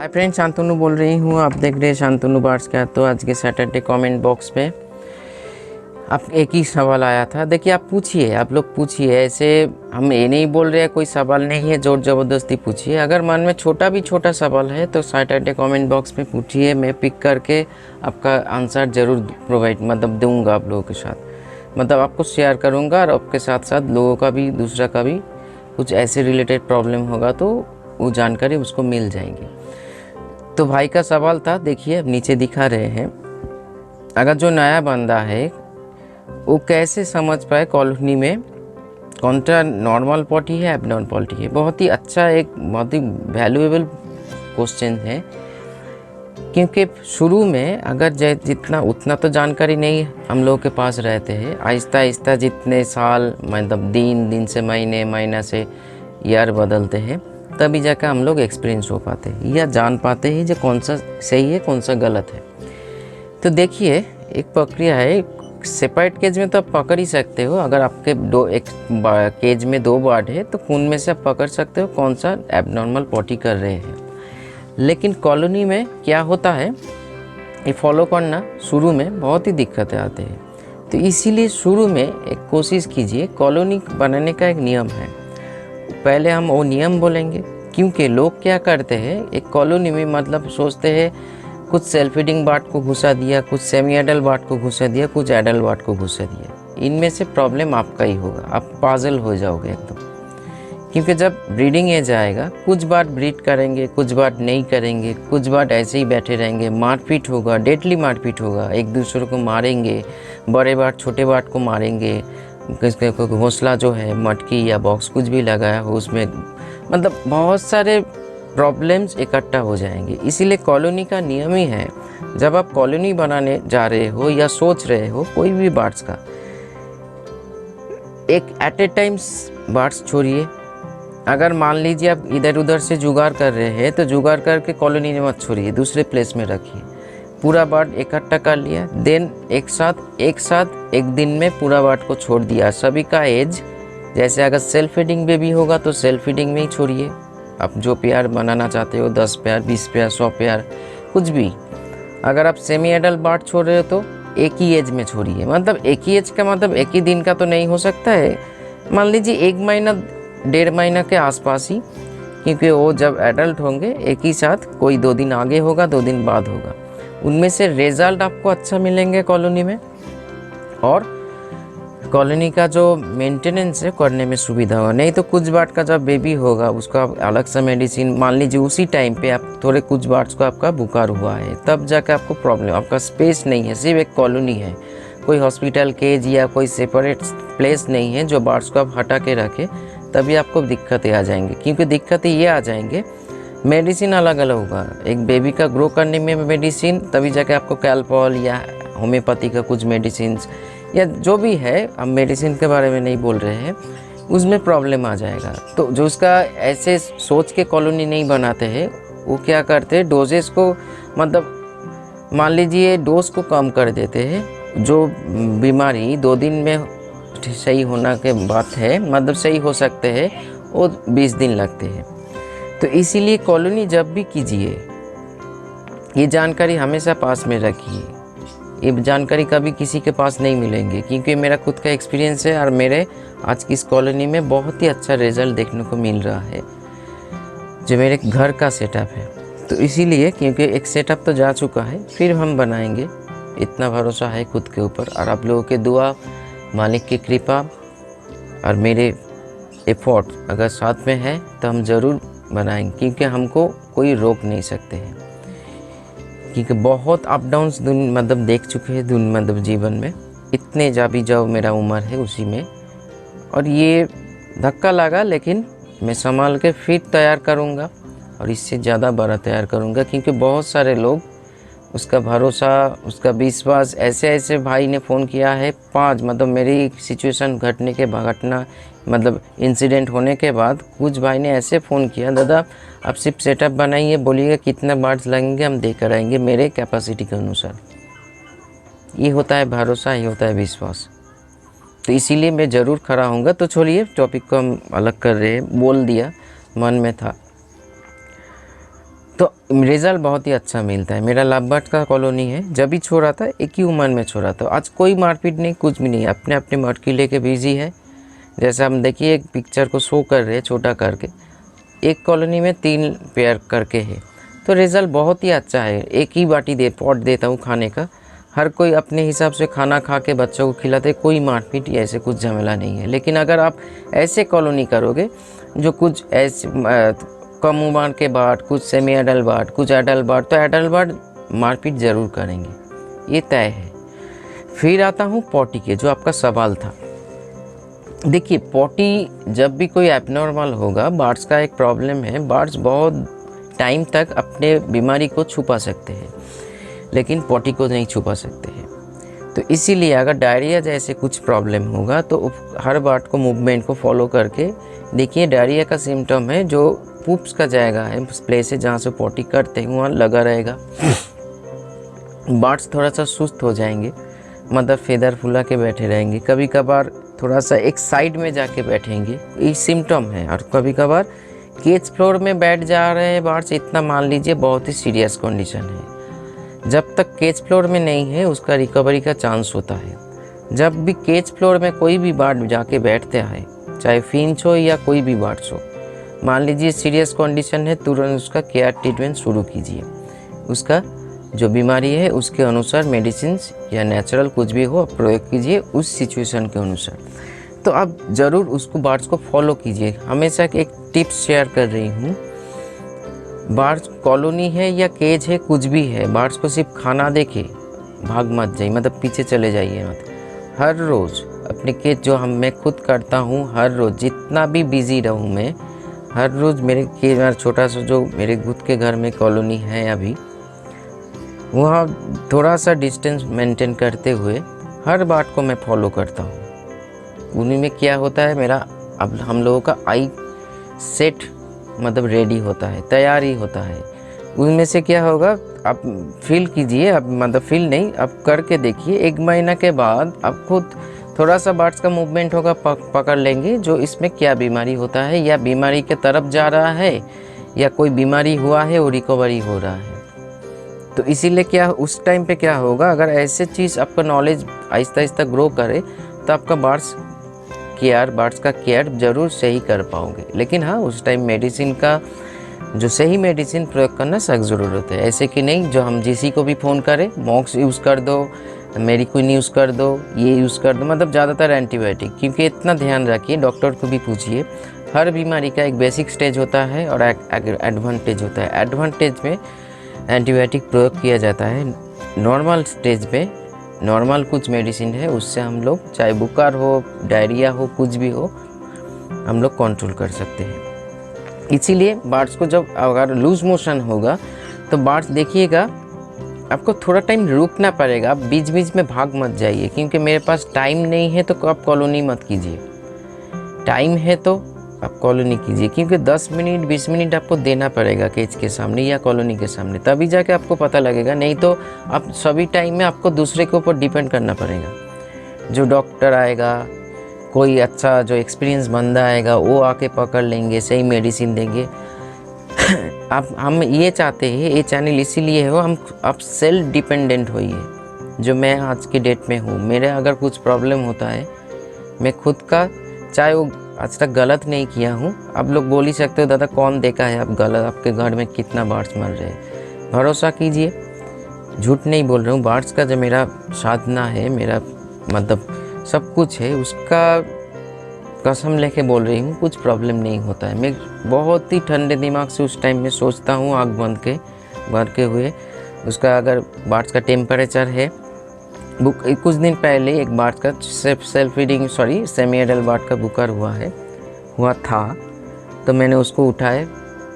Hi friend, Shantanu बोल रही हूँ। आप देख रहे हैं शांतनु बार्स का। तो आज के सैटरडे कमेंट बॉक्स पे आप एक ही सवाल आया था। देखिए, आप पूछिए, आप लोग पूछिए। ऐसे हम ये नहीं बोल रहे हैं कोई सवाल नहीं है, जोर ज़बरदस्ती पूछिए। अगर मन में छोटा सवाल है तो सैटरडे कमेंट बॉक्स में पूछिए। मैं पिक करके आपका आंसर ज़रूर प्रोवाइड दूँगा आप लोगों के साथ। आपको शेयर करूँगा और आपके साथ साथ लोगों का भी, दूसरा का भी कुछ ऐसे रिलेटेड प्रॉब्लम होगा तो वो जानकारी उसको मिल जाएगी। तो भाई का सवाल था, देखिए अब नीचे दिखा रहे हैं। अगर जो नया बंदा है वो कैसे समझ पाए कॉलोनी में कौन सा नॉर्मल पॉटी है, एबनॉर्मल पॉटी है। बहुत ही अच्छा, एक बहुत ही वैल्यूएबल क्वेश्चन है, क्योंकि शुरू में अगर जितना उतना तो जानकारी नहीं हम लोगों के पास रहते हैं। आहिस्ता आहिस्ता जितने साल दिन से महीने, महीना से ईयर बदलते हैं, तभी जाकर हम लोग एक्सपीरियंस हो पाते हैं या जान पाते हैं जो कौन सा सही है कौन सा गलत है। तो देखिए, एक प्रक्रिया है। सेपरेट केज में तो आप पकड़ ही सकते हो। अगर आपके एक केज में 2 बर्ड है तो उनमें से आप पकड़ सकते हो कौन सा एबनॉर्मल पॉटी कर रहे हैं। लेकिन कॉलोनी में क्या होता है, ये फॉलो करना शुरू में बहुत ही दिक्कतें आते हैं। तो इसीलिए शुरू में एक कोशिश कीजिए। कॉलोनी बनाने का एक नियम है, पहले हम वो नियम बोलेंगे। क्योंकि लोग क्या करते हैं, एक कॉलोनी में सोचते हैं कुछ सेल्फ फीडिंग बर्ड को घुसा दिया, कुछ सेमी एडल्ट बर्ड को घुसा दिया, कुछ एडल्ट बर्ड को घुसा दिया। इनमें से प्रॉब्लम आपका ही होगा, आप पागल हो जाओगे एकदम। क्योंकि जब ब्रीडिंग एज आएगा, कुछ बर्ड ब्रीड करेंगे, कुछ बर्ड नहीं करेंगे, कुछ बर्ड ऐसे ही बैठे रहेंगे, मारपीट होगा, डेडली मारपीट होगा, एक दूसरे को मारेंगे, बड़े बर्ड छोटे बर्ड को मारेंगे। घोंसला जो है, मटकी या बॉक्स कुछ भी लगाया हो उसमें, बहुत सारे प्रॉब्लम्स इकट्ठा हो जाएंगे। इसीलिए कॉलोनी का नियम ही है, जब आप कॉलोनी बनाने जा रहे हो या सोच रहे हो कोई भी बर्ड्स का, एक एट ए टाइम्स बर्ड्स छोड़िए। अगर मान लीजिए आप इधर उधर से जुगाड़ कर रहे हैं तो जुगाड़ करके कॉलोनी में मत छोड़िए, दूसरे प्लेस में रखिए। पूरा बर्ड इकट्ठा कर लिया, देन एक साथ एक दिन में पूरा बर्ड को छोड़ दिया। सभी का एज, जैसे अगर सेल्फ फीडिंग बेबी होगा तो सेल्फ फीडिंग में ही छोड़िए। आप जो पेयर बनाना चाहते हो, 10 पेयर, 20 पेयर, 100 पेयर, कुछ भी। अगर आप सेमी एडल्ट बर्ड छोड़ रहे हो तो एक ही एज में छोड़िए। एक ही एज का एक ही दिन का तो नहीं हो सकता है। मान लीजिए 1 महीना 1.5 महीना के आसपास ही, क्योंकि वो जब एडल्ट होंगे एक ही साथ, कोई 2 दिन आगे होगा 2 दिन बाद होगा। उनमें से रिजल्ट आपको अच्छा मिलेंगे कॉलोनी में, और कॉलोनी का जो मेंटेनेंस है करने में सुविधा होगा। नहीं तो कुछ बर्ड का जब बेबी होगा उसका अलग सा मेडिसिन, मान लीजिए उसी टाइम पे आप थोड़े कुछ बर्ड्स को आपका बुखार हुआ है, तब जाकर आपको प्रॉब्लम। आपका स्पेस नहीं है, सिर्फ एक कॉलोनी है, कोई हॉस्पिटल केज या कोई सेपरेट प्लेस नहीं है जो बर्ड्स को आप हटा के रखे, तभी आपको दिक्कतें आ जाएंगी। क्योंकि दिक्कतें ये आ जाएंगे, मेडिसिन अलग अलग होगा। एक बेबी का ग्रो करने में मेडिसिन, तभी जाके आपको कैल्पॉल या होम्योपैथी का कुछ मेडिसिन या जो भी है, हम मेडिसिन के बारे में नहीं बोल रहे हैं, उसमें प्रॉब्लम आ जाएगा। तो जो उसका ऐसे सोच के कॉलोनी नहीं बनाते हैं, वो क्या करते हैं, डोजेस को मान लीजिए डोज को कम कर देते हैं। जो बीमारी 2 दिन में सही होना के बात है, सही हो सकते हैं, वो 20 दिन लगते हैं। तो इसीलिए कॉलोनी जब भी कीजिए, ये जानकारी हमेशा पास में रखिए। ये जानकारी कभी किसी के पास नहीं मिलेंगे, क्योंकि मेरा खुद का एक्सपीरियंस है और मेरे आज की इस कॉलोनी में बहुत ही अच्छा रिजल्ट देखने को मिल रहा है, जो मेरे घर का सेटअप है। तो इसीलिए, क्योंकि एक सेटअप तो जा चुका है, फिर हम बनाएंगे, इतना भरोसा है खुद के ऊपर। और आप लोगों के दुआ, मालिक की कृपा और मेरे एफर्ट अगर साथ में है तो हम ज़रूर बनाएंगे, क्योंकि हमको कोई रोक नहीं सकते हैं। क्योंकि बहुत अप डाउन्स देख चुके हैं जीवन में। इतने जा भी जाओ मेरा उम्र है उसी में, और ये धक्का लगा, लेकिन मैं संभाल के फिर तैयार करूँगा और इससे ज़्यादा बड़ा तैयार करूँगा। क्योंकि बहुत सारे लोग, उसका भरोसा, उसका विश्वास, ऐसे भाई ने फ़ोन किया है 5 मेरी सिचुएशन घटने के घटना इंसिडेंट होने के बाद कुछ भाई ने ऐसे फ़ोन किया, दादा आप सिर्फ सेटअप बनाइए, बोलिएगा कितने बर्ड्स लगेंगे, हम देकर आएंगे मेरे कैपेसिटी के अनुसार। ये होता है भरोसा, ये होता है विश्वास। तो इसीलिए मैं ज़रूर खड़ा होऊंगा। तो छोड़िए, टॉपिक को हम अलग कर रहे हैं, बोल दिया, मन में था। तो रिज़ल्ट बहुत ही अच्छा मिलता है। मेरा लव बर्ड का कॉलोनी है, जब भी छोड़ा था एक ही उम्र में छोड़ा था। आज कोई मारपीट नहीं, कुछ भी नहीं, अपने अपने मटकी लेके बिजी है। जैसे हम देखिए एक पिक्चर को शो कर रहे हैं छोटा करके, एक कॉलोनी में 3 पेयर करके है, तो रिज़ल्ट बहुत ही अच्छा है। एक ही बाटी पॉट देता हूँ खाने का, हर कोई अपने हिसाब से खाना खा के बच्चों को खिलाते, कोई मारपीट या ऐसे कुछ झमेला नहीं है। लेकिन अगर आप ऐसे कॉलोनी करोगे जो कुछ ऐसे कम उम्र के बर्ड, कुछ सेमी एडल्ट बर्ड, कुछ एडल्ट बर्ड, तो एडल्ट बर्ड मारपीट ज़रूर करेंगे, ये तय है। फिर आता हूँ पॉटी के, जो आपका सवाल था। देखिए पॉटी जब भी कोई एबनॉर्मल होगा, बर्ड्स का एक प्रॉब्लम है, बर्ड्स बहुत टाइम तक अपने बीमारी को छुपा सकते हैं, लेकिन पॉटी को नहीं छुपा सकते हैं। तो इसीलिए अगर डायरिया जैसे कुछ प्रॉब्लम होगा तो हर बर्ड को मूवमेंट को फॉलो करके देखिए, डायरिया का सिम्टम है जो पूप्स का जाएगा है प्लेस है जहाँ से पॉटी करते हैं वहाँ लगा रहेगा। बर्ड्स थोड़ा सा सुस्त हो जाएंगे, मतलब फेदर फुला के बैठे रहेंगे, कभी कभार थोड़ा सा एक साइड में जाके बैठेंगे, ये सिम्टम है। और कभी कभार केज फ्लोर में बैठ जा रहे हैं बर्ड्स, इतना मान लीजिए बहुत ही सीरियस कंडीशन है। जब तक केज फ्लोर में नहीं है उसका रिकवरी का चांस होता है। जब भी केज फ्लोर में कोई भी बर्ड जाके बैठते हैं, चाहे फिंच हो या कोई भी बर्ड्स हो, मान लीजिए सीरियस कंडीशन है, तुरंत उसका केयर ट्रीटमेंट शुरू कीजिए। उसका जो बीमारी है उसके अनुसार मेडिसिन या नेचुरल कुछ भी हो प्रयोग कीजिए उस सिचुएशन के अनुसार। तो आप ज़रूर उसको बर्ड्स को फॉलो कीजिए। हमेशा एक टिप्स शेयर कर रही हूँ, बर्ड्स कॉलोनी है या केज है कुछ भी है, बर्ड्स को सिर्फ खाना दे के भाग मत जाइए, मतलब पीछे चले जाइए मत। हर रोज़ अपने केज जो मैं खुद करता हूँ, हर रोज़ जितना भी बिजी रहूँ मैं, हर रोज़ मेरे केज में छोटा सा जो मेरे खुद के घर में कॉलोनी है अभी, वहाँ थोड़ा सा डिस्टेंस मेंटेन करते हुए हर बात को मैं फॉलो करता हूँ। उन्हीं में क्या होता है, मेरा अब हम लोगों का आई सेट मतलब रेडी होता है, तैयार ही होता है। उनमें से क्या होगा आप फील कीजिए, अब मतलब फील नहीं, आप करके देखिए, 1 महीना के बाद आप खुद थोड़ा सा बर्ड्स का मूवमेंट होगा, पकड़ लेंगे जो इसमें क्या बीमारी होता है, या बीमारी के तरफ जा रहा है, या कोई बीमारी हुआ है वो रिकवरी हो रहा है। तो इसीलिए क्या उस टाइम पे क्या होगा, अगर ऐसे चीज़ आपका नॉलेज आहिस्ता आहिस्ता ग्रो करे तो आपका बर्ड्स का केयर ज़रूर सही कर पाओगे। लेकिन हाँ, उस टाइम मेडिसिन का जो सही मेडिसिन प्रयोग करना सख्त ज़रूरत है। ऐसे कि नहीं जो हम जिसी को भी फ़ोन करें, मॉक्स यूज़ कर दो, मेरिक्विन यूज़ कर दो, ये यूज़ कर दो, मतलब ज़्यादातर एंटीबायोटिक। क्योंकि इतना ध्यान रखिए, डॉक्टर को भी पूछिए, हर बीमारी का एक बेसिक स्टेज होता है और एक एडवांटेज होता है। एडवांटेज में एंटीबायोटिक प्रयोग किया जाता है, नॉर्मल स्टेज पे नॉर्मल कुछ मेडिसिन है, उससे हम लोग चाहे बुखार हो, डायरिया हो, कुछ भी हो, हम लोग कंट्रोल कर सकते हैं। इसीलिए बर्ड्स को जब अगर लूज मोशन होगा तो बर्ड्स देखिएगा, आपको थोड़ा टाइम रुकना पड़ेगा, आप बीच बीच में भाग मत जाइए। क्योंकि मेरे पास टाइम नहीं है तो आप कॉलोनी मत कीजिए, टाइम है तो आप कॉलोनी कीजिए। क्योंकि 10 मिनट 20 मिनट आपको देना पड़ेगा केज के सामने या कॉलोनी के सामने, तभी जाके आपको पता लगेगा। नहीं तो आप सभी टाइम में आपको दूसरे के ऊपर डिपेंड करना पड़ेगा। जो डॉक्टर आएगा, कोई अच्छा जो एक्सपीरियंस बंदा आएगा, वो आके पकड़ लेंगे, सही मेडिसिन देंगे। हम ये चाहते हैं, ये चैनल इसीलिए हो, आप सेल्फ डिपेंडेंट होइए। जो मैं आज के डेट में हूँ, मेरे अगर कुछ प्रॉब्लम होता है, मैं खुद का, चाहे वो आज तक गलत नहीं किया हूँ। आप लोग बोल ही सकते हो दादा कौन देखा है आप गलत, आपके घर में कितना बर्ड्स मर रहे हैं। भरोसा कीजिए, झूठ नहीं बोल रहा हूँ। बर्ड्स का जो मेरा साधना है, मेरा मतलब सब कुछ है, उसका कसम लेके बोल रही हूँ, कुछ प्रॉब्लम नहीं होता है। मैं बहुत ही ठंडे दिमाग से उस टाइम में सोचता हूँ, आँख बंद के हुए। उसका अगर बर्ड्स का टेम्परेचर है, कुछ दिन पहले एक बर्ड का सेमी एडल्ट बर्ड का बुखार हुआ था, तो मैंने उसको उठाए,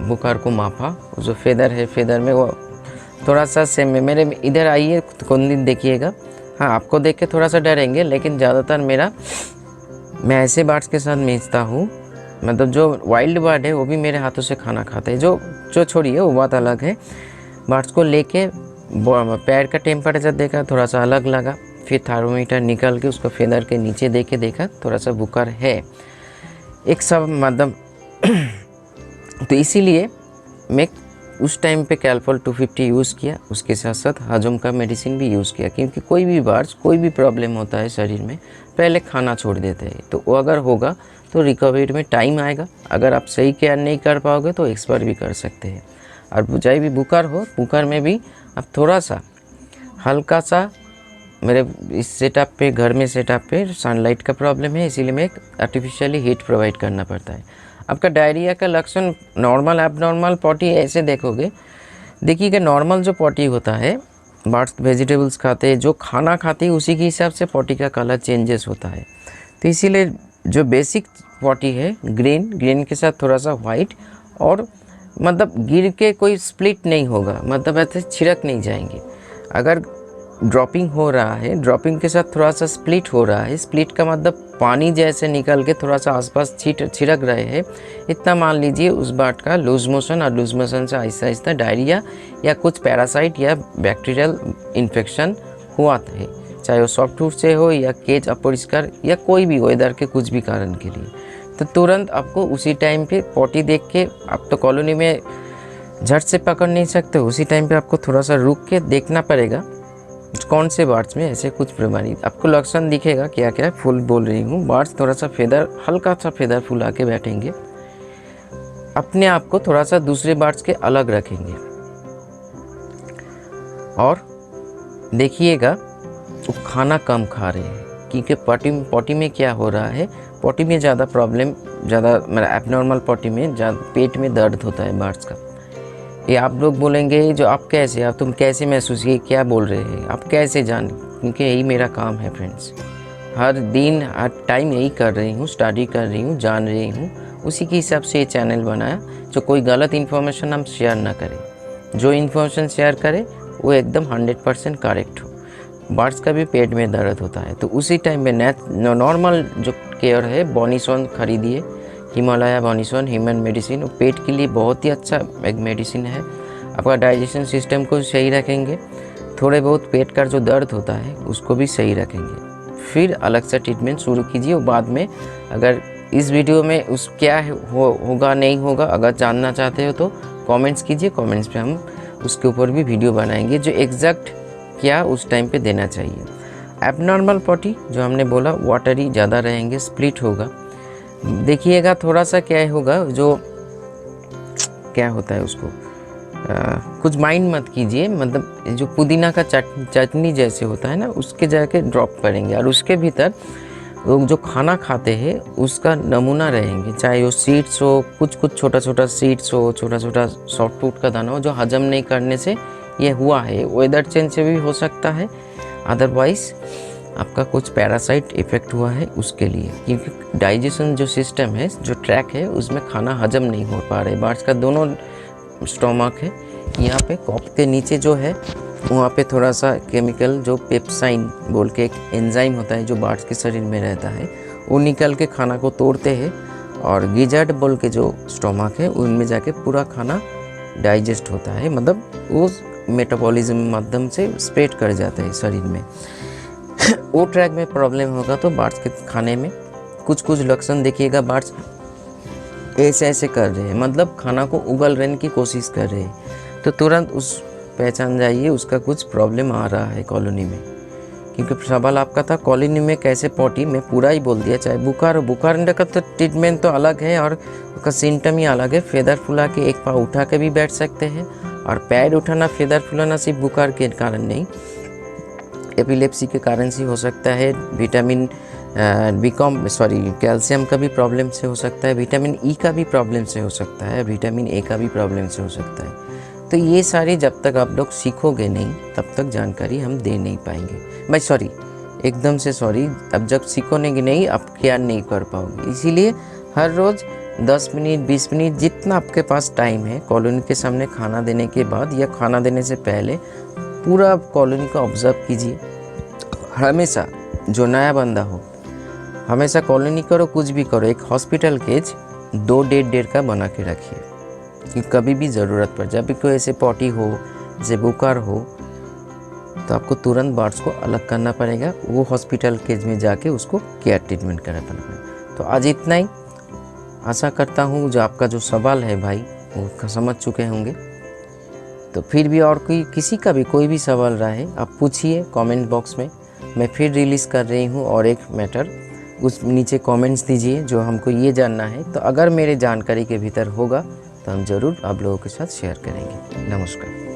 बुखार को मापा। जो फेदर है, फेदर में वो थोड़ा सा मेरे इधर आइए, कौन दिन देखिएगा। हाँ, आपको देख के थोड़ा सा डरेंगे, लेकिन ज़्यादातर मैं ऐसे बर्ड्स के साथ मिलता हूँ, मतलब जो वाइल्ड बर्ड है वो भी मेरे हाथों से खाना खाते हैं। जो छोड़िए वो बात अलग है। बर्ड्स को लेके पैर का टेम्परेचर देखा, थोड़ा सा अलग लगा, फिर थर्मोमीटर निकाल के उसको फेदर के नीचे देके देखा, थोड़ा सा बुखार है एक सब मतलब। तो इसीलिए मैं उस टाइम पे कैल्पोल 250 यूज़ किया, उसके साथ साथ हजम का मेडिसिन भी यूज़ किया, क्योंकि कोई भी बार्स कोई भी प्रॉब्लम होता है शरीर में पहले खाना छोड़ देते हैं, तो वो अगर होगा तो रिकवरी में टाइम आएगा। अगर आप सही केयर नहीं कर पाओगे तो एक्सपायर भी कर सकते हैं। और चाहे भी बुखार हो, बुखार में भी आप थोड़ा सा हल्का सा, मेरे इस सेटअप पे, घर में सेटअप पे सनलाइट का प्रॉब्लम है, इसीलिए मैं आर्टिफिशियली हीट प्रोवाइड करना पड़ता है। आपका डायरिया का लक्षण नॉर्मल एबनॉर्मल पॉटी ऐसे देखोगे, देखिएगा नॉर्मल जो पॉटी होता है, बार्स वेजिटेबल्स खाते हैं, जो खाना खाते हैं उसी के हिसाब से पॉटी का कलर चेंजेस होता है। तो इसीलिए जो बेसिक पॉटी है ग्रीन के साथ थोड़ा सा वाइट, और मतलब गिर के कोई स्प्लिट नहीं होगा, मतलब ऐसे छिड़क नहीं जाएंगे। अगर ड्रॉपिंग हो रहा है, ड्रॉपिंग के साथ थोड़ा सा स्प्लिट हो रहा है, स्प्लिट का मतलब पानी जैसे निकल के थोड़ा सा आसपास छिड़क रहे हैं, इतना मान लीजिए उस बात का लूज मोशन, और लूज मोशन से आहिस्ता आहिस्ता डायरिया या कुछ पैरासाइट या बैक्टीरियल इन्फेक्शन हुआ है, चाहे वो सॉफ्टवुड से हो या केज अपरिष्कार या कोई भी वेदर के कुछ भी कारण के लिए। तो तुरंत आपको उसी टाइम पे पॉटी देख के, आप तो कॉलोनी में झट से पकड़ नहीं सकते, उसी टाइम पे आपको थोड़ा सा रुक के देखना पड़ेगा कौन से बार्स में ऐसे कुछ बीमारी आपको लक्षण दिखेगा। क्या क्या फुल बोल रही हूँ, बार्स थोड़ा सा फेदर, हल्का सा फेदर फुला के बैठेंगे, अपने आप को थोड़ा सा दूसरे बार्स के अलग रखेंगे। और देखिएगा वो खाना कम खा रहे हैं, क्योंकि पॉटी में क्या हो रहा है, पॉटी में ज़्यादा प्रॉब्लम, ज़्यादा मेरा एबनॉर्मल पॉटी में ज़्यादा पेट में दर्द होता है बार्स का। ये आप लोग बोलेंगे जो आप कैसे, आप तुम कैसे महसूस, ये क्या बोल रहे हैं, आप कैसे जान, क्योंकि यही मेरा काम है फ्रेंड्स। हर दिन हर टाइम यही कर रही हूँ, स्टडी कर रही हूँ, जान रही हूँ, उसी के हिसाब से ये चैनल बनाया। जो कोई गलत इन्फॉर्मेशन हम शेयर ना करें, जो इन्फॉर्मेशन शेयर करें वो एकदम 100% करेक्ट हो। बार्स का भी पेट में दर्द होता है तो उसी टाइम में नॉर्मल जो केयर है, बोनीसोन खरीदिए, हिमालय बोनीसोन ह्यूमन मेडिसिन, पेट के लिए बहुत ही अच्छा एक मेडिसिन है। आपका डाइजेशन सिस्टम को सही रखेंगे, थोड़े बहुत पेट का जो दर्द होता है उसको भी सही रखेंगे। फिर अलग से ट्रीटमेंट शुरू कीजिए। और बाद में अगर इस वीडियो में उस क्या होगा नहीं होगा, अगर जानना चाहते हो तो कमेंट्स कीजिए, कमेंट्स पे हम उसके ऊपर भी वीडियो बनाएंगे जो एग्जैक्ट क्या उस टाइम पे देना चाहिए। एबनॉर्मल पॉटी जो हमने बोला, वाटरी ज़्यादा रहेंगे, स्प्लिट होगा। देखिएगा थोड़ा सा क्या होगा, जो क्या होता है उसको कुछ माइंड मत कीजिए, मतलब जो पुदीना का चटनी जैसे होता है ना, उसके जाके ड्रॉप करेंगे और उसके भीतर लोग जो खाना खाते हैं उसका नमूना रहेंगे, चाहे वो सीड्स हो, कुछ छोटा छोटा सीड्स हो, छोटा छोटा सॉफ्टवुड का दाना हो, जो हजम नहीं करने से ये हुआ है। वेदर चेंज से भी हो सकता है, अदरवाइज आपका कुछ पैरासाइट इफेक्ट हुआ है उसके लिए, क्योंकि डाइजेशन जो सिस्टम है, जो ट्रैक है, उसमें खाना हजम नहीं हो पा रहे। बार्स का दोनों स्टोमक है, यहाँ पे कॉप के नीचे जो है वहाँ पे थोड़ा सा केमिकल जो पेप्साइन बोल के एक एंजाइम होता है जो बार्स के शरीर में रहता है, वो निकल के खाना को तोड़ते हैं, और गिजर्ड बोल के जो स्टोमक है उनमें जाके पूरा खाना डाइजेस्ट होता है, मतलब वो मेटाबॉलिज्म माध्यम से स्प्रेड कर जाता है शरीर में। वो ट्रैक में प्रॉब्लम होगा तो बार्स के खाने में कुछ लक्षण देखिएगा, बार्स ऐसे ऐसे कर रहे हैं, मतलब खाना को उगल रहने की कोशिश कर रहे हैं, तो तुरंत उस पहचान जाइए उसका कुछ प्रॉब्लम आ रहा है कॉलोनी में। क्योंकि सवाल आपका था कॉलोनी में कैसे पॉटी, में पूरा ही बोल दिया। चाहे बुखार का तो ट्रीटमेंट तो अलग है और उसका सिम्टम ही अलग है। फेदर फुला के एक पाँव उठा के भी बैठ सकते हैं, और पैर उठाना, फेदर फुलाना सिर्फ बुखार के कारण नहीं, एपिलेप्सी के कारण से हो सकता है, विटामिन कैल्शियम का भी प्रॉब्लम से हो सकता है, विटामिन ई का भी प्रॉब्लम से हो सकता है, विटामिन ए का भी प्रॉब्लम से हो सकता है। तो ये सारी जब तक आप लोग सीखोगे नहीं तब तक जानकारी हम दे नहीं पाएंगे। एकदम से सॉरी, अब जब सीखोगे नहीं आप केयर नहीं कर पाओगे। इसीलिए हर रोज़ 10 मिनट 20 मिनट जितना आपके पास टाइम है, कॉलोनी के सामने खाना देने के बाद या खाना देने से पहले पूरा कॉलोनी को ऑब्जर्व कीजिए। हमेशा जो नया बंदा हो, हमेशा कॉलोनी करो, कुछ भी करो, एक हॉस्पिटल केज 2 1.5 का बना के रखिए, कि कभी भी ज़रूरत पड़ जाए, कोई ऐसे पॉटी हो, जैसे बुखार हो, तो आपको तुरंत बार्स को अलग करना पड़ेगा, वो हॉस्पिटल केज में जाके उसको केयर ट्रीटमेंट करना पड़ेगा। तो आज इतना ही, आशा करता हूँ जो आपका जो सवाल है भाई वो समझ चुके होंगे। तो फिर भी और कोई किसी का भी कोई भी सवाल रहे आप पूछिए कमेंट बॉक्स में। मैं फिर रिलीज़ कर रही हूँ और एक मैटर, उस नीचे कमेंट्स दीजिए जो हमको ये जानना है। तो अगर मेरे जानकारी के भीतर होगा तो हम ज़रूर आप लोगों के साथ शेयर करेंगे। नमस्कार।